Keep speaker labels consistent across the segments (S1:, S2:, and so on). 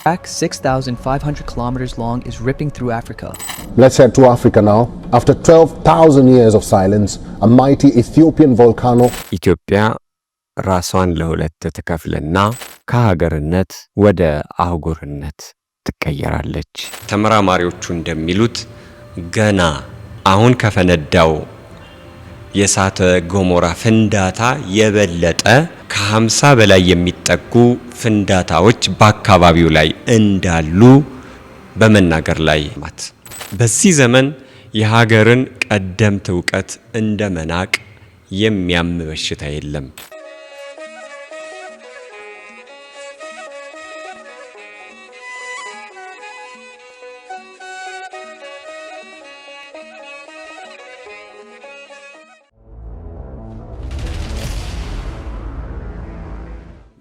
S1: Track 6,500 kilometers long is ripping through Africa.
S2: Let's head to Africa now. After 12,000 years of silence, a mighty Ethiopian volcano.
S3: ኢትዮጵያ ራሷን ለሁለት ትከፍልና ከሀገርነት ወደ አህጉርነት ትቀየራለች። ተመራማሪዎቹ እንደሚሉት ገና አሁን ከፈነዳው የእሳተ ገሞራ ፍንዳታ የበለጠ ከ50 በላይ የሚጠጉ ፍንዳታዎች በአካባቢው ላይ እንዳሉ በመናገር ላይ ናት። በዚህ ዘመን የሀገርን ቀደምት ዕውቀት እንደመናቅ የሚያም በሽታ የለም።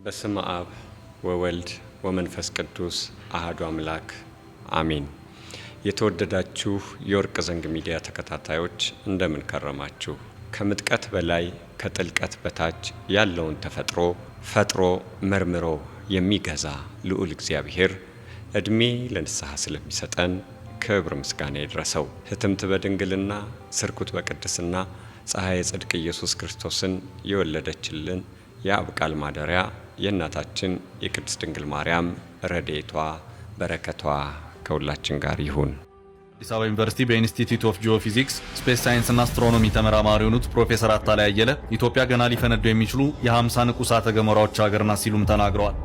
S3: በስመ አብ ወወልድ ወመንፈስ ቅዱስ አሐዱ አምላክ አሜን። የተወደዳችሁ የወርቅ ዘንግ ሚዲያ ተከታታዮች እንደምን ከረማችሁ? ከምጥቀት በላይ ከጥልቀት በታች ያለውን ተፈጥሮ ፈጥሮ መርምሮ የሚገዛ ልዑል እግዚአብሔር እድሜ ለንስሐ ስለሚሰጠን ክብር ምስጋና ይድረሰው። ህትምት በድንግልና ስርኩት በቅድስና ፀሐይ ጽድቅ ኢየሱስ ክርስቶስን የወለደችልን የአብ ቃል ማደሪያ የእናታችን የቅድስት ድንግል ማርያም ረድኤቷ በረከቷ ከሁላችን ጋር ይሁን።
S4: አዲስ አበባ ዩኒቨርሲቲ በኢንስቲትዩት ኦፍ ጂኦፊዚክስ ስፔስ ሳይንስ እና አስትሮኖሚ ተመራማሪ የሆኑት ፕሮፌሰር አታላይ አየለ ኢትዮጵያ ገና ሊፈነዱ የሚችሉ የ50 ንቁ እሳተ ገሞራዎች ሀገር ናት ሲሉም ተናግረዋል።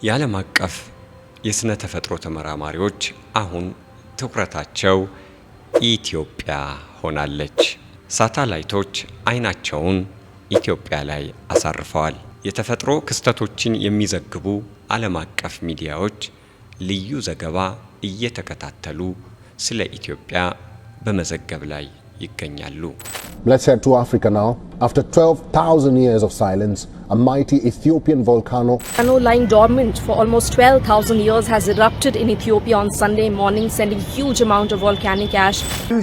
S3: የዓለም አቀፍ የስነ ተፈጥሮ ተመራማሪዎች አሁን ትኩረታቸው ኢትዮጵያ ሆናለች። ሳተላይቶች አይናቸውን ኢትዮጵያ ላይ አሳርፈዋል። የተፈጥሮ ክስተቶችን የሚዘግቡ ዓለም አቀፍ ሚዲያዎች ልዩ ዘገባ እየተከታተሉ ስለ ኢትዮጵያ በመዘገብ ላይ ይገኛሉ።
S2: Let's head to Africa now. After 12,000 years of silence, a mighty Ethiopian volcano
S5: lying dormant for almost 12,000 years has erupted in Ethiopia on Sunday morning, sending huge amount of volcanic ash.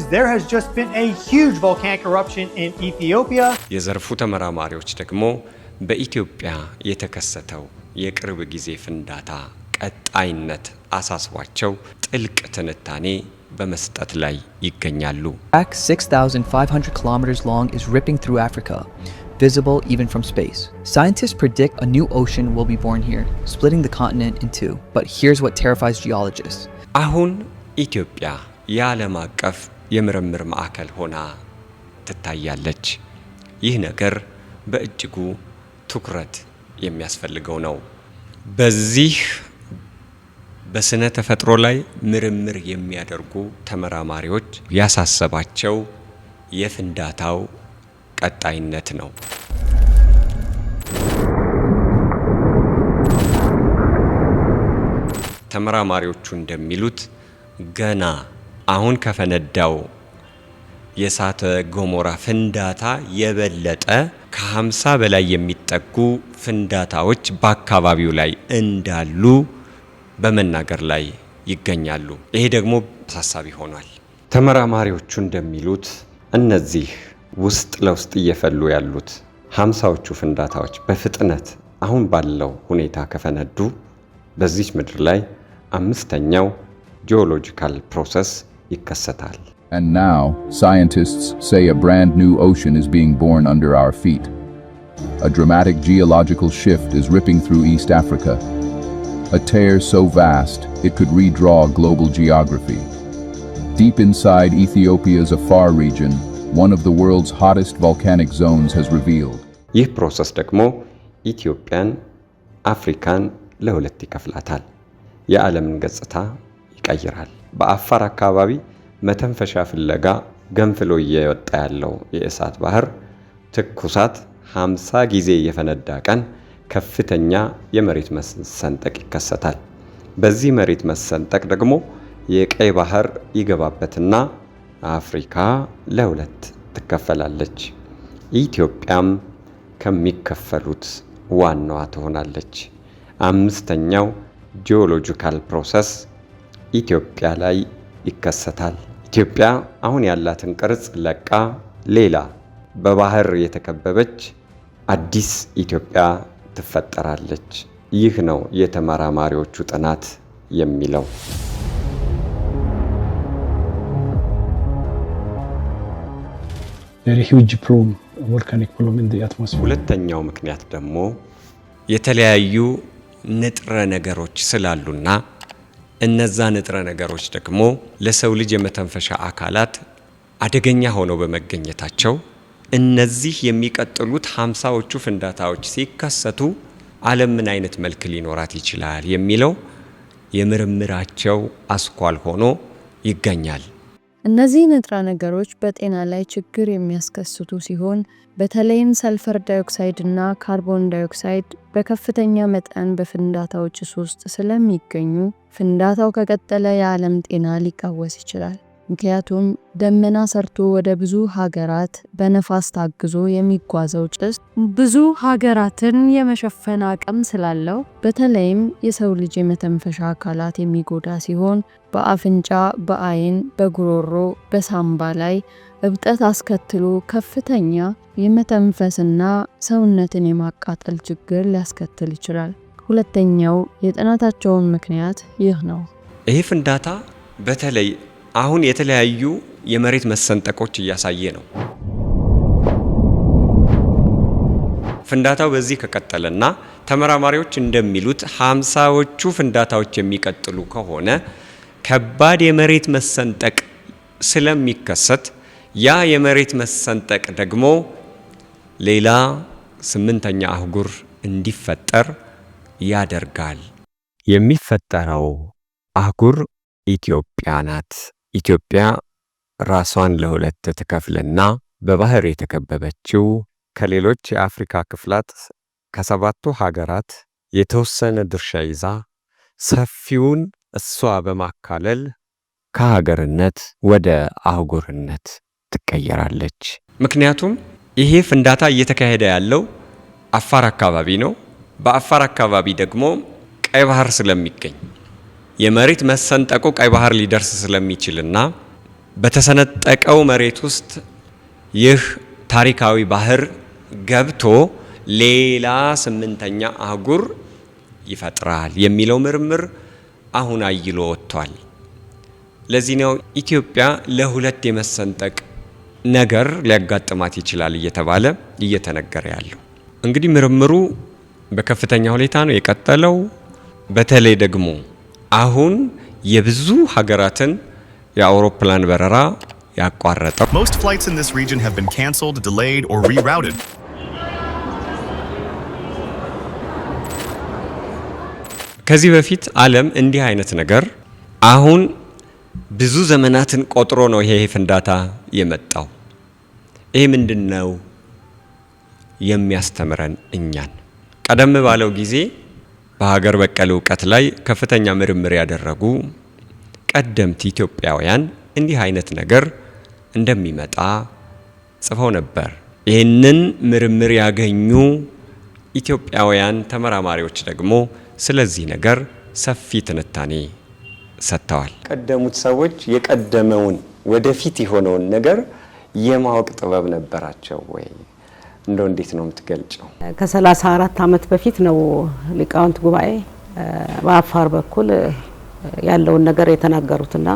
S6: There has just been a huge volcanic eruption in Ethiopia.
S3: የዘርፉ ተመራማሪዎች ደግሞ በኢትዮጵያ የተከሰተው የቅርብ ጊዜ ፍንዳታ ቀጣይነት አሳስቧቸው ጥልቅ ትንታኔ በመስጠት ላይ ይገኛሉ።
S1: Track 6,500 kilometers long is ripping through Africa, visible even from space. Scientists predict a new ocean will be born here, splitting the continent in two. But here's what terrifies geologists.
S3: አሁን ኢትዮጵያ የዓለም አቀፍ የምርምር ማዕከል ሆና ትታያለች። ይህ ነገር በእጅጉ ትኩረት የሚያስፈልገው ነው። በዚህ በስነ ተፈጥሮ ላይ ምርምር የሚያደርጉ ተመራማሪዎች ያሳሰባቸው የፍንዳታው ቀጣይነት ነው። ተመራማሪዎቹ እንደሚሉት ገና አሁን ከፈነዳው የእሳተ ገሞራ ፍንዳታ የበለጠ ከ50 በላይ የሚጠጉ ፍንዳታዎች በአካባቢው ላይ እንዳሉ በመናገር ላይ ይገኛሉ። ይሄ ደግሞ አሳሳቢ ሆኗል። ተመራማሪዎቹ እንደሚሉት እነዚህ ውስጥ ለውስጥ እየፈሉ ያሉት 50ዎቹ ፍንዳታዎች በፍጥነት አሁን ባለው ሁኔታ ከፈነዱ በዚህ ምድር ላይ አምስተኛው ጂኦሎጂካል ፕሮሰስ ይከሰታል።
S7: And now, scientists say a brand new ocean is being born under our feet. A dramatic geological shift is ripping through East Africa. A tear so vast, it could redraw global geography. Deep inside Ethiopia's Afar region, one of the world's hottest volcanic zones has revealed.
S3: ይህ ፕሮሰስ ደግሞ ኢትዮጵያን አፍሪካን ለሁለት ይከፍላታል። የዓለምን ገጽታ ይቀይራል። በአፋር አካባቢ መተንፈሻ ፍለጋ ገንፍሎ እየወጣ ያለው የእሳት ባህር ትኩሳት 50 ጊዜ የፈነዳ ቀን ከፍተኛ የመሬት መሰንጠቅ ይከሰታል። በዚህ መሬት መሰንጠቅ ደግሞ የቀይ ባህር ይገባበትና አፍሪካ ለሁለት ትከፈላለች። ኢትዮጵያም ከሚከፈሉት ዋናዋ ትሆናለች። አምስተኛው ጂኦሎጂካል ፕሮሰስ ኢትዮጵያ ላይ ይከሰታል። ኢትዮጵያ አሁን ያላትን ቅርጽ ለቃ ሌላ በባህር የተከበበች አዲስ ኢትዮጵያ ትፈጠራለች። ይህ ነው የተመራማሪዎቹ ጥናት የሚለው። ሁለተኛው ምክንያት ደግሞ የተለያዩ ንጥረ ነገሮች ስላሉና እነዛ ንጥረ ነገሮች ደግሞ ለሰው ልጅ የመተንፈሻ አካላት አደገኛ ሆነው በመገኘታቸው እነዚህ የሚቀጥሉት 50ዎቹ ፍንዳታዎች ሲከሰቱ ዓለም ምን አይነት መልክ ሊኖራት ይችላል የሚለው የምርምራቸው አስኳል ሆኖ ይገኛል።
S8: እነዚህ ንጥረ ነገሮች በጤና ላይ ችግር የሚያስከስቱ ሲሆን በተለይም ሰልፈር ዳይኦክሳይድ እና ካርቦን ዳይኦክሳይድ በከፍተኛ መጠን በፍንዳታዎች ውስጥ ስለሚገኙ ፍንዳታው ከቀጠለ የዓለም ጤና ሊቃወስ ይችላል። ምክንያቱም ደመና ሰርቶ ወደ ብዙ ሀገራት በነፋስ ታግዞ የሚጓዘው ጭስ ብዙ ሀገራትን የመሸፈን አቅም ስላለው በተለይም የሰው ልጅ የመተንፈሻ አካላት የሚጎዳ ሲሆን በአፍንጫ፣ በአይን፣ በጉሮሮ፣ በሳምባ ላይ እብጠት አስከትሎ ከፍተኛ የመተንፈስና ሰውነትን የማቃጠል ችግር ሊያስከትል ይችላል። ሁለተኛው የጥናታቸውን ምክንያት ይህ ነው።
S3: ይህ ፍንዳታ በተለይ አሁን የተለያዩ የመሬት መሰንጠቆች እያሳየ ነው። ፍንዳታው በዚህ ከቀጠለና ተመራማሪዎች እንደሚሉት 50ዎቹ ፍንዳታዎች የሚቀጥሉ ከሆነ ከባድ የመሬት መሰንጠቅ ስለሚከሰት ያ የመሬት መሰንጠቅ ደግሞ ሌላ 8ኛ አህጉር እንዲፈጠር ያደርጋል። የሚፈጠረው አህጉር ኢትዮጵያ ናት። ኢትዮጵያ ራሷን ለሁለት ትከፍልና በባህር የተከበበችው ከሌሎች የአፍሪካ ክፍላት ከ7ቱ ሀገራት የተወሰነ ድርሻ ይዛ ሰፊውን እሷ በማካለል ከሀገርነት ወደ አህጉርነት ትቀየራለች። ምክንያቱም ይሄ ፍንዳታ እየተካሄደ ያለው አፋር አካባቢ ነው። በአፋር አካባቢ ደግሞ ቀይ ባህር ስለሚገኝ የመሬት መሰንጠቁ ቀይ ባህር ሊደርስ ስለሚችልና በተሰነጠቀው መሬት ውስጥ ይህ ታሪካዊ ባህር ገብቶ ሌላ 8ኛ አህጉር ይፈጥራል የሚለው ምርምር አሁን አይሎ ወጥቷል። ለዚህ ነው ኢትዮጵያ ለሁለት የመሰንጠቅ ነገር ሊያጋጥማት ይችላል እየተባለ እየተነገረ ያለው። እንግዲህ ምርምሩ በከፍተኛ ሁኔታ ነው የቀጠለው። በተለይ ደግሞ አሁን የብዙ ሀገራትን የአውሮፕላን በረራ ያቋረጠው።
S9: Most flights in this region have been cancelled, delayed or rerouted.
S3: ከዚህ በፊት ዓለም እንዲህ አይነት ነገር አሁን ብዙ ዘመናትን ቆጥሮ ነው ይሄ ፍንዳታ የመጣው። ይሄ ምንድነው የሚያስተምረን እኛን? ቀደም ባለው ጊዜ በሀገር በቀል ዕውቀት ላይ ከፍተኛ ምርምር ያደረጉ ቀደምት ኢትዮጵያውያን እንዲህ አይነት ነገር እንደሚመጣ ጽፈው ነበር። ይህንን ምርምር ያገኙ ኢትዮጵያውያን ተመራማሪዎች ደግሞ ስለዚህ ነገር ሰፊ ትንታኔ ሰጥተዋል። ቀደሙት ሰዎች የቀደመውን ወደፊት የሆነውን ነገር የማወቅ ጥበብ ነበራቸው ወይ? እንደው እንዴት ነው የምትገልጨው?
S10: ከ34 ዓመት በፊት ነው ሊቃውንት ጉባኤ በአፋር በኩል ያለውን ነገር የተናገሩትና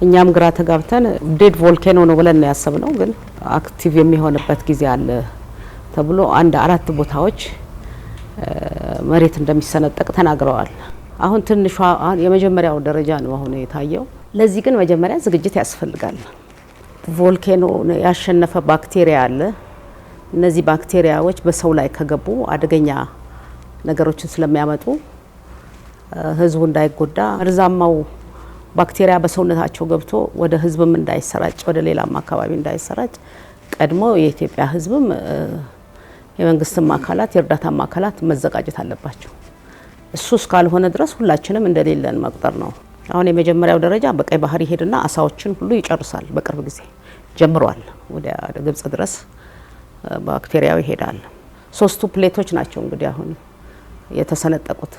S10: እኛም ግራ ተጋብተን ዴድ ቮልኬኖ ነው ብለን ያሰብነው፣ ግን አክቲቭ የሚሆንበት ጊዜ አለ ተብሎ 4 ቦታዎች መሬት እንደሚሰነጠቅ ተናግረዋል። አሁን ትንሿ የመጀመሪያው ደረጃ ነው አሁን የታየው። ለዚህ ግን መጀመሪያ ዝግጅት ያስፈልጋል። ቮልኬኖ ያሸነፈ ባክቴሪያ አለ። እነዚህ ባክቴሪያዎች በሰው ላይ ከገቡ አደገኛ ነገሮችን ስለሚያመጡ ህዝቡ እንዳይጎዳ መርዛማው ባክቴሪያ በሰውነታቸው ገብቶ ወደ ህዝብም እንዳይሰራጭ ወደ ሌላም አካባቢ እንዳይሰራጭ ቀድሞ የኢትዮጵያ ህዝብም የመንግስትም አካላት የእርዳታም አካላት መዘጋጀት አለባቸው። እሱ እስካልሆነ ድረስ ሁላችንም እንደሌለን መቁጠር ነው። አሁን የመጀመሪያው ደረጃ በቀይ ባህር ይሄድና አሳዎችን ሁሉ ይጨርሳል። በቅርብ ጊዜ ጀምሯል። ወደ ግብጽ ድረስ ባክቴሪያው ይሄዳል። 3ቱ ፕሌቶች ናቸው እንግዲህ አሁን የተሰነጠቁት።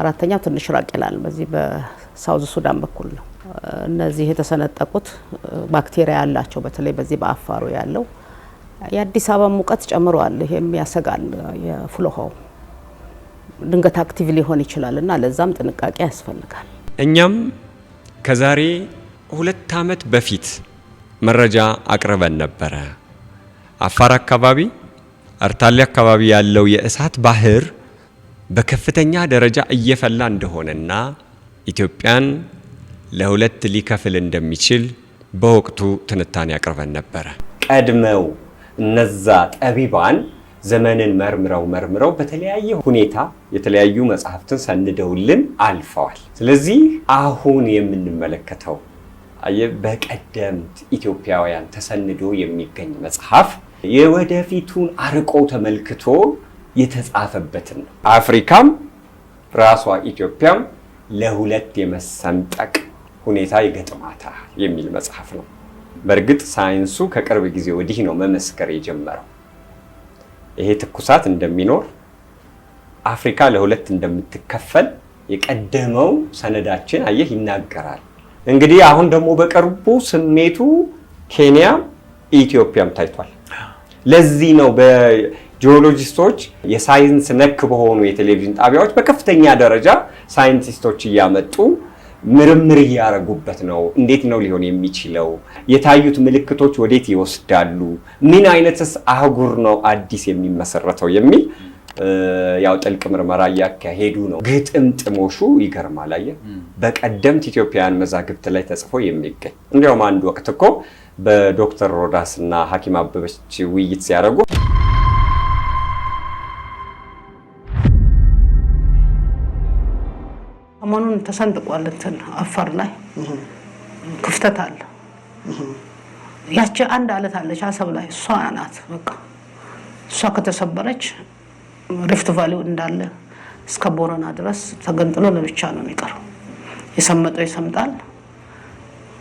S10: 4ኛው ትንሽ ራቅ ይላል። በዚህ በሳውዝ ሱዳን በኩል ነው። እነዚህ የተሰነጠቁት ባክቴሪያ ያላቸው በተለይ በዚህ በአፋሩ ያለው የአዲስ አበባ ሙቀት ጨምሯል። ይሄም ያሰጋል። የፍሎሃው ድንገት አክቲቭ ሊሆን ይችላልና ለዛም ጥንቃቄ ያስፈልጋል።
S3: እኛም ከዛሬ 2 ዓመት በፊት መረጃ አቅርበን ነበረ። አፋር አካባቢ አርታሌ አካባቢ ያለው የእሳት ባህር በከፍተኛ ደረጃ እየፈላ እንደሆነና ኢትዮጵያን ለሁለት ሊከፍል እንደሚችል በወቅቱ ትንታኔ አቅርበን ነበረ። ቀድመው እነዛ ጠቢባን ዘመንን መርምረው በተለያየ ሁኔታ የተለያዩ መጽሐፍትን ሰንደውልን አልፈዋል። ስለዚህ አሁን የምንመለከተው በቀደምት ኢትዮጵያውያን ተሰንዶ የሚገኝ መጽሐፍ የወደፊቱን አርቆ ተመልክቶ የተጻፈበትን ነው። አፍሪካም ራሷ ኢትዮጵያም ለሁለት የመሰንጠቅ ሁኔታ ይገጥማታል የሚል መጽሐፍ ነው። በእርግጥ ሳይንሱ ከቅርብ ጊዜ ወዲህ ነው መመስከር የጀመረው። ይሄ ትኩሳት እንደሚኖር አፍሪካ ለሁለት እንደምትከፈል የቀደመው ሰነዳችን አየህ ይናገራል። እንግዲህ አሁን ደግሞ በቅርቡ ስሜቱ ኬንያ ኢትዮጵያም ታይቷል። ለዚህ ነው በጂኦሎጂስቶች የሳይንስ ነክ በሆኑ የቴሌቪዥን ጣቢያዎች በከፍተኛ ደረጃ ሳይንቲስቶች እያመጡ ምርምር እያረጉበት ነው። እንዴት ነው ሊሆን የሚችለው? የታዩት ምልክቶች ወዴት ይወስዳሉ? ምን አይነትስ አህጉር ነው አዲስ የሚመሰረተው የሚል ያው ጥልቅ ምርመራ እያካሄዱ ነው። ግጥምጥሞሹ ይገርማል። አየህ በቀደምት ኢትዮጵያውያን መዛግብት ላይ ተጽፎ የሚገኝ እንዲያውም አንድ ወቅት እኮ በዶክተር ሮዳስ እና ሐኪም አበበች ውይይት ሲያደርጉ
S11: ሰሞኑን ተሰንጥቋል እንትን አፋር ላይ ክፍተት አለ። ያቺ አንድ አለት አለች አሰብ ላይ እሷ ናት። በቃ እሷ ከተሰበረች ሪፍት ቫሊው እንዳለ እስከ ቦረና ድረስ ተገንጥሎ ለብቻ ነው የሚቀረው። የሰመጠው ይሰምጣል፣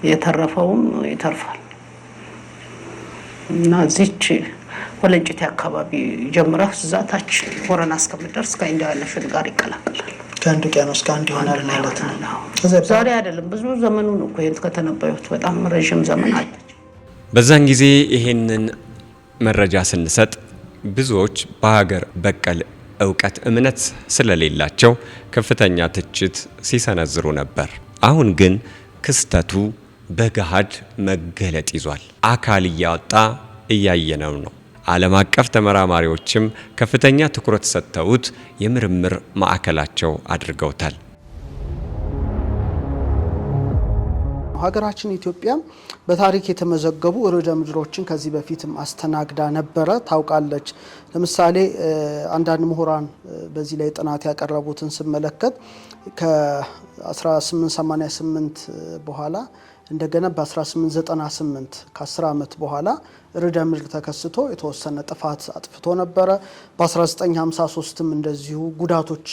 S11: የተረፈውም ይተርፋል። እና እዚች ወለንጭቴ አካባቢ ጀምረህ እዛ ታች ቦረና እስከምትደርስ ከኢንዲያን ኦሽን ጋር ይቀላቀላል።
S6: ከአንድ ውቅያኖስ ጋር እንዲሆናል ማለት ነው።
S11: ዛሬ አይደለም ብዙ ዘመኑን እኮ ከተነበዩት በጣም ረዥም ዘመን አለች።
S3: በዛን ጊዜ ይሄንን መረጃ ስንሰጥ ብዙዎች በሀገር በቀል እውቀት እምነት ስለሌላቸው ከፍተኛ ትችት ሲሰነዝሩ ነበር። አሁን ግን ክስተቱ በገሃድ መገለጥ ይዟል። አካል እያወጣ እያየነው ነው። ዓለም አቀፍ ተመራማሪዎችም ከፍተኛ ትኩረት ሰጥተውት የምርምር ማዕከላቸው አድርገውታል።
S12: ሀገራችን ኢትዮጵያ በታሪክ የተመዘገቡ ርዕደ ምድሮችን ከዚህ በፊትም አስተናግዳ ነበረ ታውቃለች። ለምሳሌ አንዳንድ ምሁራን በዚህ ላይ ጥናት ያቀረቡትን ስመለከት ከ1888 በኋላ እንደገና በ1898 ከ10 ዓመት በኋላ ርዕደ ምድር ተከስቶ የተወሰነ ጥፋት አጥፍቶ ነበረ። በ1953ም እንደዚሁ ጉዳቶች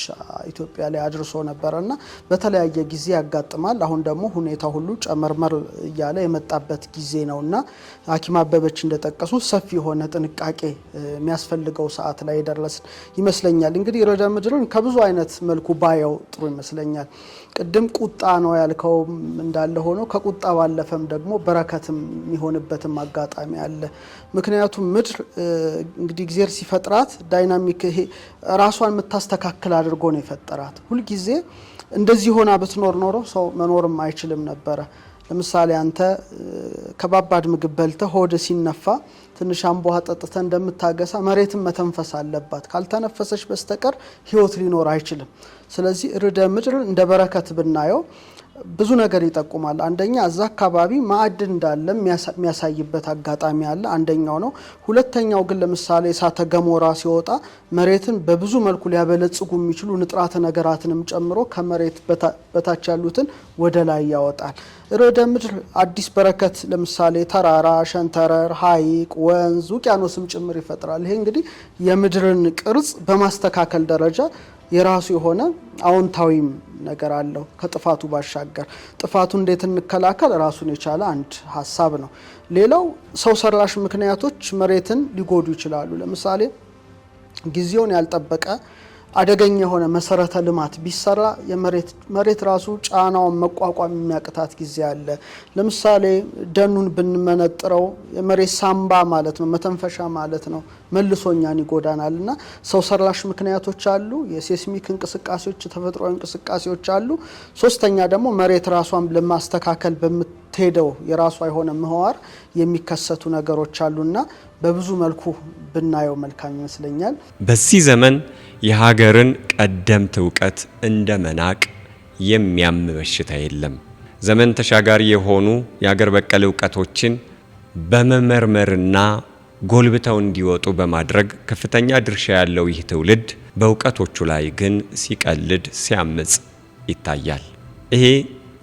S12: ኢትዮጵያ ላይ አድርሶ ነበረና በተለያየ ጊዜ ያጋጥማል። አሁን ደግሞ ሁኔታ ሁሉ ጨመርመር እያለ የመጣበት ጊዜ ነውና ሐኪም አበበች እንደጠቀሱት ሰፊ የሆነ ጥንቃቄ የሚያስፈልገው ሰዓት ላይ ደረስን ይመስለኛል። እንግዲህ ርዕደ ምድርን ከብዙ አይነት መልኩ ባየው ጥሩ ይመስለኛል። ቅድም ቁጣ ነው ያልከው እንዳለ ሆኖ ከቁጣ ባለፈም ደግሞ በረከትም የሚሆንበትም አጋጣሚ አለ። ምክንያቱም ምድር እንግዲህ እግዚአብሔር ሲፈጥራት ዳይናሚክ ይሄ ራሷን የምታስተካክል አድርጎ ነው የፈጠራት። ሁል ጊዜ እንደዚህ ሆና ብትኖር ኖሮ ሰው መኖርም አይችልም ነበረ። ለምሳሌ አንተ ከባባድ ምግብ በልተህ ሆድ ሲነፋ ትንሽ አምቦ ጠጥተ እንደምታገሳ መሬትን መተንፈስ አለባት። ካልተነፈሰች በስተቀር ህይወት ሊኖር አይችልም። ስለዚህ ርዕደ ምድር እንደ በረከት ብናየው ብዙ ነገር ይጠቁማል። አንደኛ እዛ አካባቢ ማዕድን እንዳለ የሚያሳይበት አጋጣሚ አለ። አንደኛው ነው። ሁለተኛው ግን ለምሳሌ እሳተ ገሞራ ሲወጣ መሬትን በብዙ መልኩ ሊያበለጽጉ የሚችሉ ንጥራተ ነገራትንም ጨምሮ ከመሬት በታች ያሉትን ወደ ላይ ያወጣል። ርዕደ ምድር አዲስ በረከት ለምሳሌ ተራራ፣ ሸንተረር፣ ሐይቅ፣ ወንዝ፣ ውቅያኖስም ጭምር ይፈጥራል። ይሄ እንግዲህ የምድርን ቅርጽ በማስተካከል ደረጃ የራሱ የሆነ አዎንታዊም ነገር አለው። ከጥፋቱ ባሻገር ጥፋቱ እንዴት እንከላከል ራሱን የቻለ አንድ ሀሳብ ነው። ሌላው ሰው ሰራሽ ምክንያቶች መሬትን ሊጎዱ ይችላሉ። ለምሳሌ ጊዜውን ያልጠበቀ አደገኛ የሆነ መሰረተ ልማት ቢሰራ መሬት ራሱ ጫናውን መቋቋም የሚያቅታት ጊዜ አለ። ለምሳሌ ደኑን ብንመነጥረው የመሬት ሳምባ ማለት ነው፣ መተንፈሻ ማለት ነው፣ መልሶኛን ይጎዳናልና ሰው ሰራሽ ምክንያቶች አሉ፣ የሴስሚክ እንቅስቃሴዎች፣ ተፈጥሯዊ እንቅስቃሴዎች አሉ። ሶስተኛ ደግሞ መሬት ራሷን ለማስተካከል በምትሄደው የራሷ የሆነ ምህዋር የሚከሰቱ ነገሮች አሉና በብዙ መልኩ ብናየው መልካም ይመስለኛል።
S3: በዚህ ዘመን የሀገርን ቀደምት ዕውቀት እንደ መናቅ የሚያም በሽታ የለም። ዘመን ተሻጋሪ የሆኑ የሀገር በቀል ዕውቀቶችን በመመርመርና ጎልብተው እንዲወጡ በማድረግ ከፍተኛ ድርሻ ያለው ይህ ትውልድ በዕውቀቶቹ ላይ ግን ሲቀልድ ሲያምጽ ይታያል። ይሄ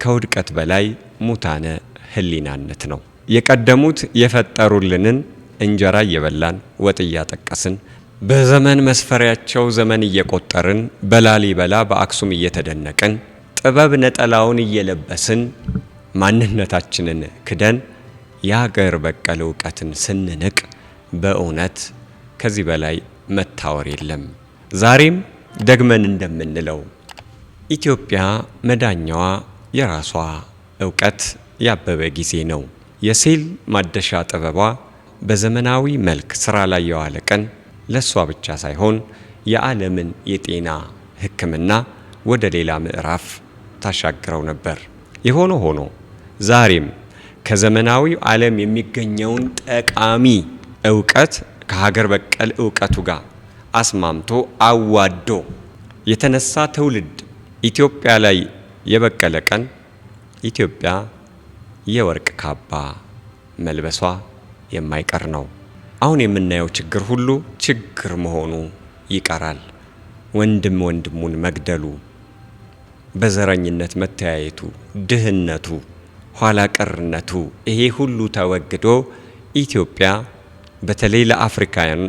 S3: ከውድቀት በላይ ሙታነ ህሊናነት ነው። የቀደሙት የፈጠሩልንን እንጀራ እየበላን ወጥ እያጠቀስን በዘመን መስፈሪያቸው ዘመን እየቆጠርን በላሊበላ በአክሱም እየተደነቅን ጥበብ ነጠላውን እየለበስን ማንነታችንን ክደን የሀገር በቀል ዕውቀትን ስንንቅ በእውነት ከዚህ በላይ መታወር የለም። ዛሬም ደግመን እንደምንለው ኢትዮጵያ መዳኛዋ የራሷ ዕውቀት ያበበ ጊዜ ነው። የሴል ማደሻ ጥበቧ በዘመናዊ መልክ ስራ ላይ የዋለ ቀን ለሷ ብቻ ሳይሆን የዓለምን የጤና ሕክምና ወደ ሌላ ምዕራፍ ታሻግረው ነበር። የሆነ ሆኖ ዛሬም ከዘመናዊው ዓለም የሚገኘውን ጠቃሚ ዕውቀት ከሀገር በቀል ዕውቀቱ ጋር አስማምቶ አዋዶ የተነሳ ትውልድ ኢትዮጵያ ላይ የበቀለ ቀን ኢትዮጵያ የወርቅ ካባ መልበሷ የማይቀር ነው። አሁን የምናየው ችግር ሁሉ ችግር መሆኑ ይቀራል። ወንድም ወንድሙን መግደሉ፣ በዘረኝነት መተያየቱ፣ ድህነቱ፣ ኋላ ቀርነቱ ይሄ ሁሉ ተወግዶ ኢትዮጵያ በተለይ ለአፍሪካውያን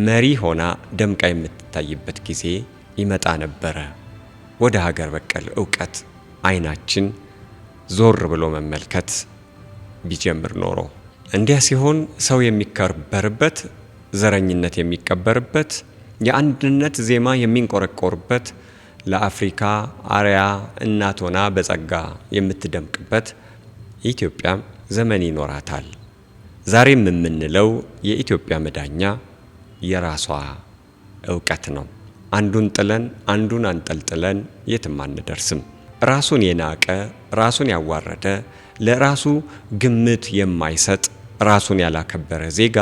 S3: መሪ ሆና ደምቃ የምትታይበት ጊዜ ይመጣ ነበረ። ወደ ሀገር በቀል ዕውቀት አይናችን ዞር ብሎ መመልከት ቢጀምር ኖሮ እንዲያ ሲሆን ሰው የሚከበርበት፣ ዘረኝነት የሚቀበርበት፣ የአንድነት ዜማ የሚንቆረቆርበት፣ ለአፍሪካ አርያ እናት ሆና በጸጋ የምትደምቅበት ኢትዮጵያ ዘመን ይኖራታል። ዛሬም የምንለው የኢትዮጵያ መዳኛ የራሷ ዕውቀት ነው። አንዱን ጥለን አንዱን አንጠልጥለን የትም አንደርስም። ራሱን የናቀ ራሱን ያዋረደ ለራሱ ግምት የማይሰጥ ራሱን ያላከበረ ዜጋ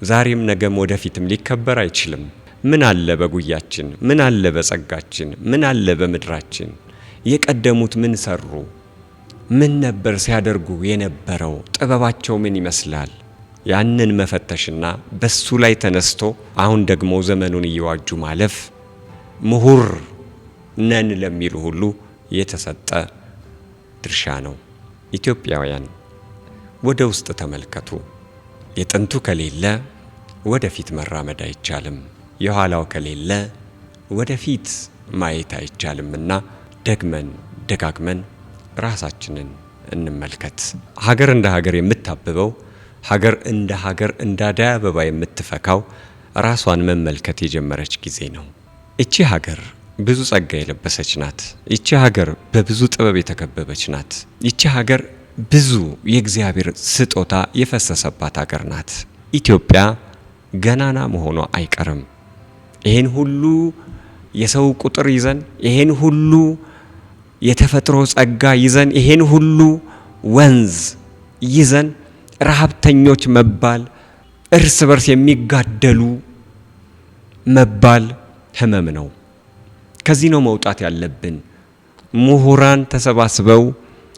S3: ዛሬም ነገም ወደፊትም ሊከበር አይችልም። ምን አለ በጉያችን? ምን አለ በጸጋችን? ምን አለ በምድራችን? የቀደሙት ምን ሰሩ? ምን ነበር ሲያደርጉ የነበረው? ጥበባቸው ምን ይመስላል? ያንን መፈተሽና በሱ ላይ ተነስቶ አሁን ደግሞ ዘመኑን እየዋጁ ማለፍ ምሁር ነን ለሚሉ ሁሉ የተሰጠ ድርሻ ነው። ኢትዮጵያውያን ወደ ውስጥ ተመልከቱ። የጥንቱ ከሌለ ወደፊት መራመድ አይቻልም። የኋላው ከሌለ ወደፊት ማየት አይቻልምና ደግመን ደጋግመን ራሳችንን እንመልከት። ሀገር እንደ ሀገር የምታብበው፣ ሀገር እንደ ሀገር እንደ አደይ አበባ የምትፈካው ራሷን መመልከት የጀመረች ጊዜ ነው። እቺ ሀገር ብዙ ጸጋ የለበሰች ናት። ይቺ ሀገር በብዙ ጥበብ የተከበበች ናት። ይቺ ሀገር ብዙ የእግዚአብሔር ስጦታ የፈሰሰባት ሀገር ናት። ኢትዮጵያ ገናና መሆኗ አይቀርም። ይሄን ሁሉ የሰው ቁጥር ይዘን፣ ይሄን ሁሉ የተፈጥሮ ጸጋ ይዘን፣ ይሄን ሁሉ ወንዝ ይዘን ረሃብተኞች መባል፣ እርስ በርስ የሚጋደሉ መባል ህመም ነው። ከዚህ ነው መውጣት ያለብን። ምሁራን ተሰባስበው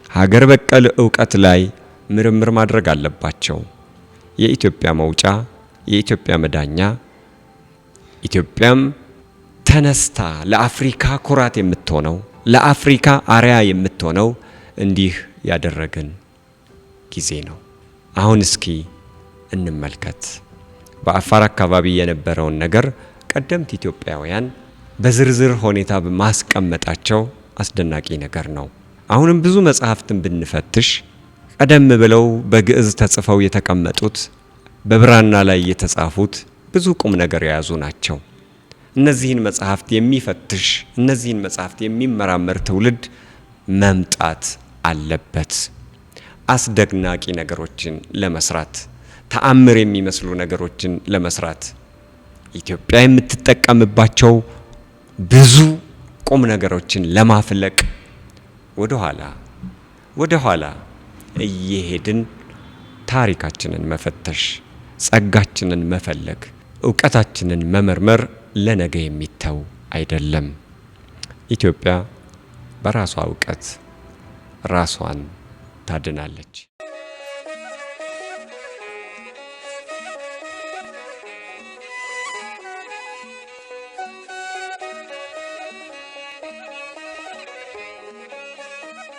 S3: ሀገር በቀል ዕውቀት ላይ ምርምር ማድረግ አለባቸው። የኢትዮጵያ መውጫ፣ የኢትዮጵያ መዳኛ፣ ኢትዮጵያም ተነስታ ለአፍሪካ ኩራት የምትሆነው፣ ለአፍሪካ አርያ የምትሆነው እንዲህ ያደረገን ጊዜ ነው። አሁን እስኪ እንመልከት። በአፋር አካባቢ የነበረውን ነገር ቀደምት ኢትዮጵያውያን በዝርዝር ሁኔታ ማስቀመጣቸው አስደናቂ ነገር ነው። አሁንም ብዙ መጽሐፍትን ብንፈትሽ ቀደም ብለው በግዕዝ ተጽፈው የተቀመጡት፣ በብራና ላይ የተጻፉት ብዙ ቁም ነገር የያዙ ናቸው። እነዚህን መጽሐፍት የሚፈትሽ እነዚህን መጽሐፍት የሚመራመር ትውልድ መምጣት አለበት። አስደናቂ ነገሮችን ለመስራት ተአምር የሚመስሉ ነገሮችን ለመስራት ኢትዮጵያ የምትጠቀምባቸው ብዙ ቁም ነገሮችን ለማፍለቅ ወደ ኋላ እየሄድን ታሪካችንን መፈተሽ፣ ጸጋችንን መፈለግ፣ ዕውቀታችንን መመርመር ለነገ የሚተው አይደለም። ኢትዮጵያ በራሷ ዕውቀት ራሷን ታድናለች።